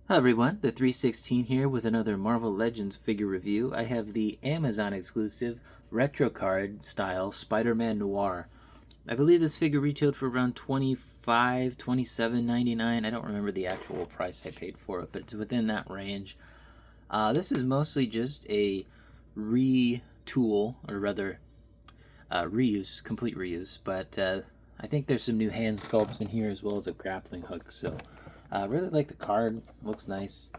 Hi everyone, the 316 here with another Marvel Legends figure review. I have the Amazon exclusive retro card style Spider-Man Noir. I believe this figure retailed for around $25, $27.99. I don't remember the actual price I paid for it, but it's within that range. This is mostly just a retool, or rather reuse, complete reuse, but I think there's some new hand sculpts in here as well as a grappling hook, so I really like the card. Looks nice.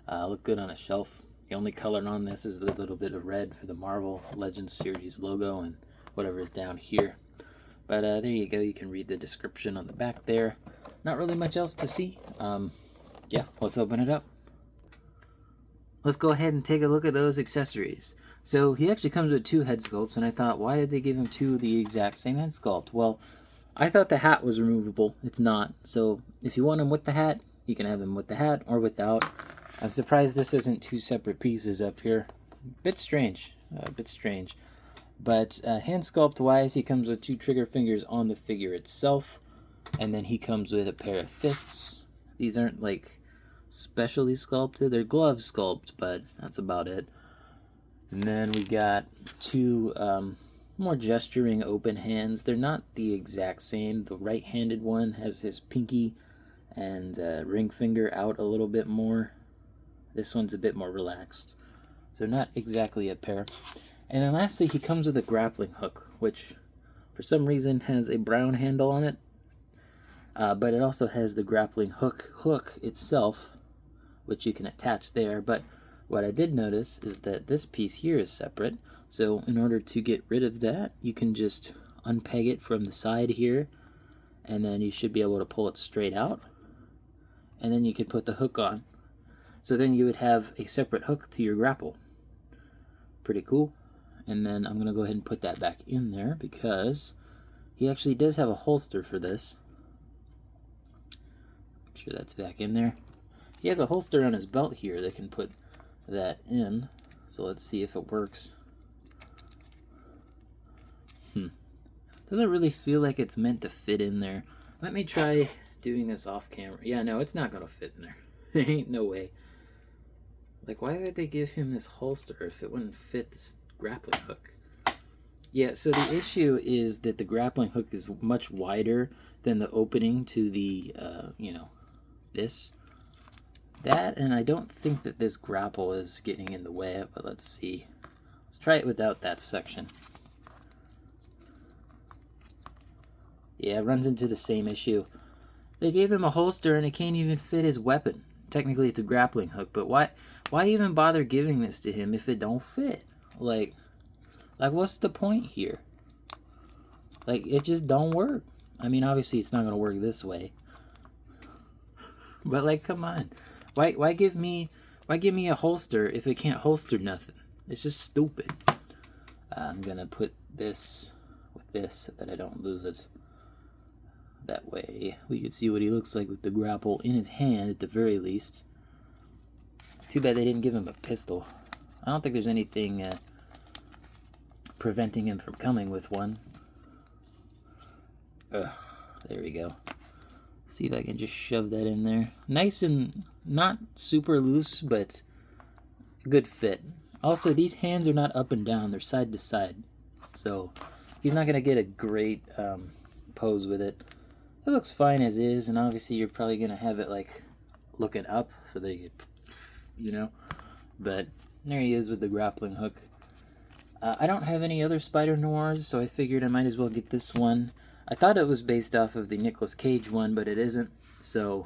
Look good on a shelf. The only color on this is the little bit of red for the Marvel Legends series logo and whatever is down here. But there you go. You can read the description on the back there. Not really much else to see. Yeah, let's open it up. Let's go ahead and take a look at those accessories. So he actually comes with two head sculpts, and I thought, why did they give him two of the exact same head sculpt? Well, I thought the hat was removable. It's not. So if you want him with the hat, you can have him with the hat or without. I'm surprised this isn't two separate pieces up here. Bit strange. A bit strange. But hand sculpt wise, he comes with two trigger fingers on the figure itself. And then he comes with a pair of fists. These aren't like specially sculpted. They're glove sculpt, but that's about it. And then we got two more gesturing open hands. They're not the exact same. The right-handed one has his pinky and ring finger out a little bit more. This one's a bit more relaxed. So not exactly a pair. And then lastly, he comes with a grappling hook, which for some reason has a brown handle on it. But it also has the grappling hook itself, which you can attach there. But what I did notice is that this piece here is separate. So in order to get rid of that, you can just unpeg it from the side here, and then you should be able to pull it straight out. And then you can put the hook on. So then you would have a separate hook to your grapple. Pretty cool. And then I'm going to go ahead and put that back in there because he actually does have a holster for this. Make sure that's back in there. He has a holster on his belt here that can put that in. So let's see if it works. Doesn't really feel like it's meant to fit in there. Let me try doing this off camera. Yeah, no, it's not gonna fit in there. There ain't no way. Like, why would they give him this holster if it wouldn't fit this grappling hook? Yeah, so the issue is that the grappling hook is much wider than the opening to the, this. That, and I don't think that this grapple is getting in the way, but let's see. Let's try it without that section. Yeah, it runs into the same issue. They gave him a holster and it can't even fit his weapon. Technically it's a grappling hook, but why even bother giving this to him if it don't fit? Like what's the point here? Like, it just don't work. I mean, obviously it's not gonna work this way. But like, come on. Why give me a holster if it can't holster nothing? It's just stupid. I'm gonna put this with this so that I don't lose it. That way we can see what he looks like with the grapple in his hand at the very least. Too bad they didn't give him a pistol. I don't think there's anything preventing him from coming with one. Ugh, there we go. See if I can just shove that in there. Nice and not super loose, but a good fit. Also, these hands are not up and down, they're side to side. So he's not going to get a great pose with it. It looks fine as is, and obviously you're probably going to have it like looking up so that you know. But there he is with the grappling hook. I don't have any other Spider Noirs, so I figured I might as well get this one. I thought it was based off of the Nicolas Cage one, but it isn't. So,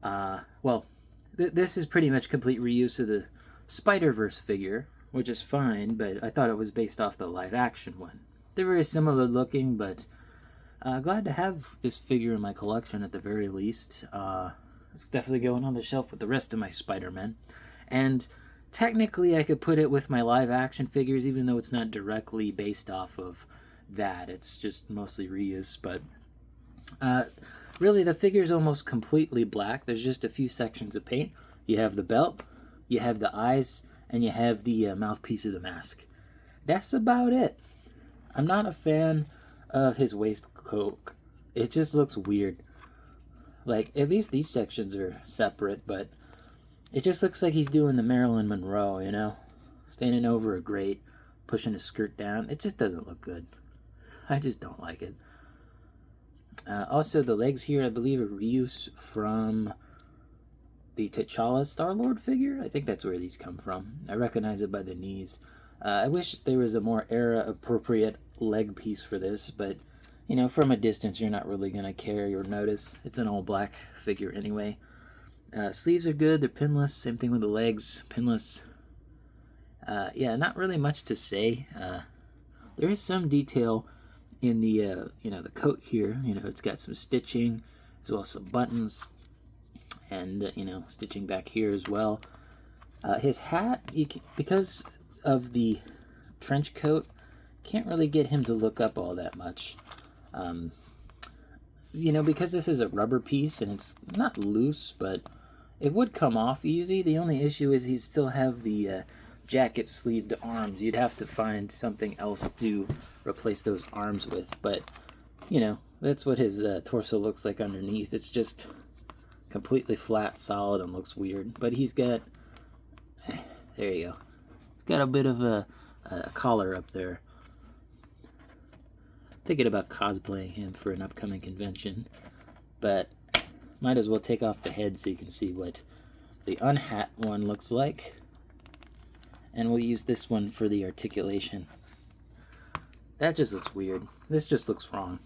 well, this is pretty much complete reuse of the Spider-Verse figure, which is fine, but I thought it was based off the live-action one. They're very similar looking, but glad to have this figure in my collection at the very least. It's definitely going on the shelf with the rest of my Spider-Men. And technically I could put it with my live-action figures, even though it's not directly based off of that. It's just mostly reuse, but really the figure's almost completely black. There's just a few sections of paint. You have the belt, you have the eyes, and you have the mouthpiece of the mask. That's about it. I'm not a fan of his waistcoat. It just looks weird. Like, at least these sections are separate, but It just looks like he's doing the Marilyn Monroe, you know? Standing over a grate, pushing his skirt down. It just doesn't look good. I just don't like it. Also, the legs here, I believe, are reuse from the T'Challa Star-Lord figure. I think that's where these come from. I recognize it by the knees. I wish there was a more era-appropriate leg piece for this, but, you know, from a distance, you're not really going to care or notice. It's an all-black figure anyway. Sleeves are good. They're pinless. Same thing with the legs. Pinless. Yeah, not really much to say. There is some detail in the, the coat here. You know, it's got some stitching, as well as some buttons, and, stitching back here as well. His hat, because of the trench coat, can't really get him to look up all that much. Because this is a rubber piece, and it's not loose, but it would come off easy. The only issue is he'd still have the jacket sleeved arms. You'd have to find something else to replace those arms with. But, that's what his torso looks like underneath. It's just completely flat, solid, and looks weird. But he's got, there you go. He's got a bit of a collar up there. Thinking about cosplaying him for an upcoming convention. But might as well take off the head so you can see what the unhat one looks like. And we'll use this one for the articulation. That just looks weird. This just looks wrong.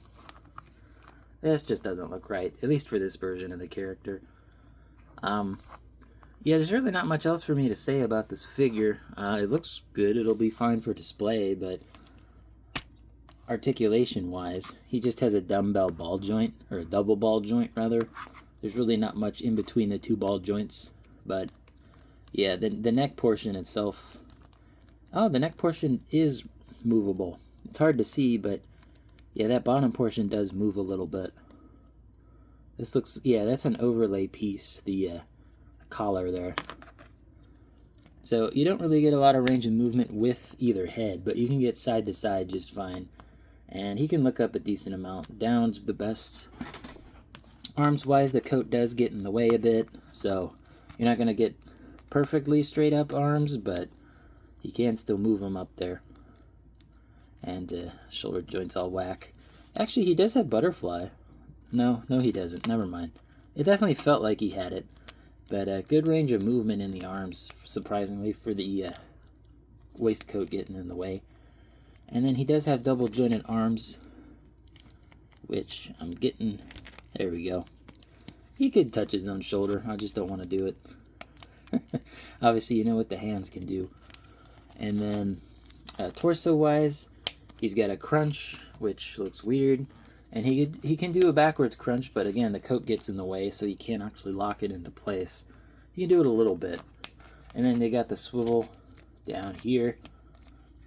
This just doesn't look right, at least for this version of the character. Yeah, there's really not much else for me to say about this figure. It looks good. It'll be fine for display, but articulation-wise, he just has a dumbbell ball joint, or a double ball joint, rather. There's really not much in between the two ball joints, but yeah, the neck portion itself... Oh, the neck portion is movable. It's hard to see, but yeah, that bottom portion does move a little bit. This looks... Yeah, that's an overlay piece, the collar there. So you don't really get a lot of range of movement with either head, but you can get side to side just fine. And he can look up a decent amount. Down's the best. Arms-wise, the coat does get in the way a bit, so you're not going to get perfectly straight up arms, but you can still move them up there. And shoulder joints all whack. Actually, he does have butterfly. No, he doesn't. Never mind. It definitely felt like he had it, but good range of movement in the arms, surprisingly, for the waistcoat getting in the way. And then he does have double jointed arms, which I'm getting... There we go. He could touch his own shoulder. I just don't want to do it. Obviously, you know what the hands can do. And then, torso-wise, he's got a crunch, which looks weird. And he can do a backwards crunch, but again, the coat gets in the way, so you can't actually lock it into place. You can do it a little bit. And then they got the swivel down here.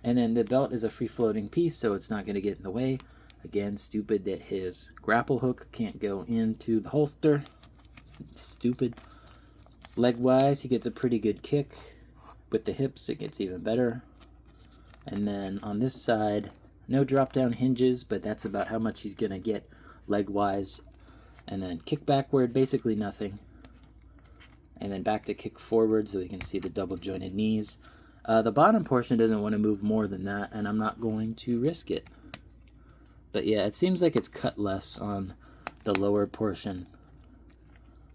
And then the belt is a free-floating piece, so it's not going to get in the way. Again, stupid that his grapple hook can't go into the holster. Stupid. Leg-wise, he gets a pretty good kick. With the hips, it gets even better. And then on this side, no drop-down hinges, but that's about how much he's going to get leg-wise. And then kick backward, basically nothing. And then back to kick forward so we can see the double-jointed knees. The bottom portion doesn't want to move more than that, and I'm not going to risk it. But yeah, it seems like it's cut less on the lower portion.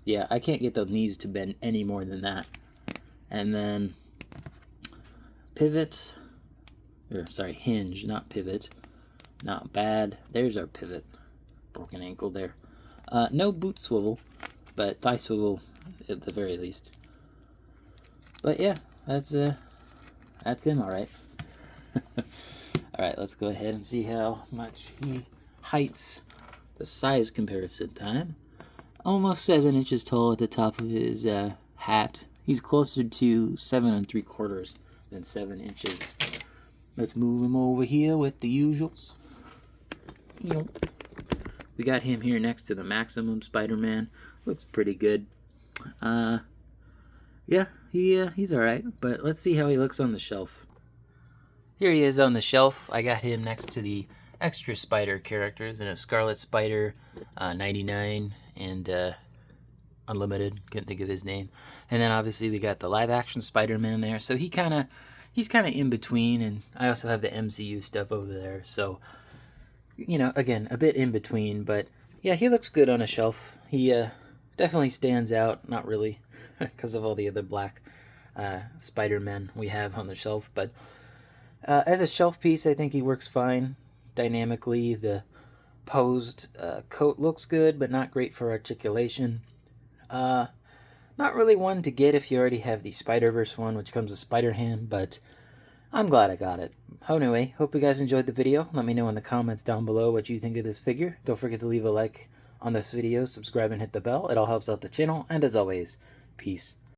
Yeah, I can't get the knees to bend any more than that. And then pivot, hinge, not pivot. Not bad. There's our pivot. Broken ankle there. No boot swivel, but thigh swivel at the very least. But yeah, that's him, alright. Alright, let's go ahead and see how much he heights. The size comparison time. Almost 7 inches tall at the top of his hat. He's closer to 7 3/4 than 7 inches. Let's move him over here with the usuals. We got him here next to the Maximum Spider-Man. Looks pretty good. Yeah, he's alright, but let's see how he looks on the shelf. Here he is on the shelf. I got him next to the extra spider characters in a Scarlet Spider 99 and Unlimited, couldn't think of his name. And then obviously we got the live action Spider-Man there. So he's kind of in between, and I also have the MCU stuff over there. So, you know, again, a bit in between, but yeah, he looks good on a shelf. He definitely stands out, not really because of all the other black Spider-Men we have on the shelf, but as a shelf piece, I think he works fine dynamically. The posed coat looks good, but not great for articulation. Not really one to get if you already have the Spider-Verse one, which comes with Spider-Ham, but I'm glad I got it. Anyway, hope you guys enjoyed the video. Let me know in the comments down below what you think of this figure. Don't forget to leave a like on this video, subscribe, and hit the bell. It all helps out the channel, and as always, peace.